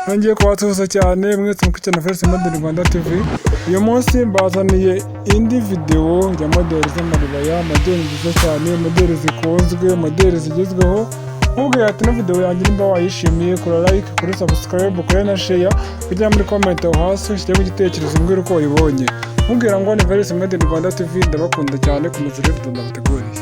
ngiye kubatuza cyane mwese mukurikirana Voice Modern Rwanda TV. Uyu munsi mbazaniye indi video ya modeli z'amaribaya, modeli nziza cyane, modeli zikunzwe, modeli zigezweho. Nkubwira ati no video yanjye nimba wayishimiye, kora like, kuri subscribe, kuri na share, kujya muri comment aho hasi ushyire igitekerezo mbwira uko wayibonye. Nkubwira ngo ni Voice Modern Rwanda TV, ndabakunda cyane ku muzire video ndabateguriye.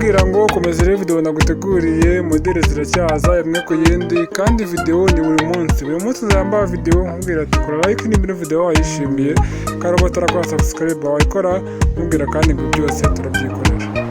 nkubwira ngo komeza rero video naguteguriye, modeli ziracyaza imwe ku yindi, kandi video ni buri munsi uzamba video nkubwira ati kora like niba video wayishimiye, kandi utarakora subscribe wayikora, nkubwira kandi ngo byose turabyikorera.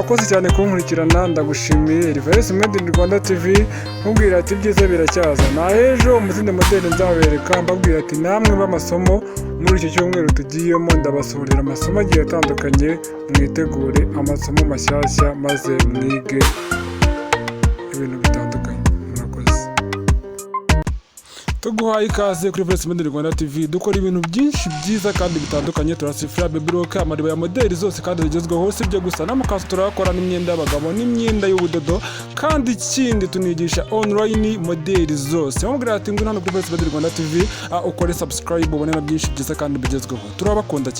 wakoze cyane kunkurikirana, ndagushimiye. Reverse Made in Rwanda TV nkubwira ati ibyiza biracyaza. Na ejo umuzindi modeli nzabereka mbabwira ati namwe b'amasomo muri iki cyumweru tugiyemo ndabasohorera amasomo agiye atandukanye, mwitegure amasomo mashyashya maze mwige ibintu bitandukanye. Murakoze. Tuguhaye ikaze kuri Reverse Made in Rwanda TV. Dukora ibintu byinshi byiza kandi bitandukanye, turasifura baby rock, amariba modeli zose kandi zigezweho. Si byo gusa n'amakanzu turakora n'imyenda y'abagabo n'imyenda y'ubudodo, kandi ikindi tunigisha online modeli zose. Bamubwira ati ngwino hano kuri Reverse Made in Rwanda TV ukore subscribe ubone na byinshi byiza kandi bigezweho. Turabakunda cyane.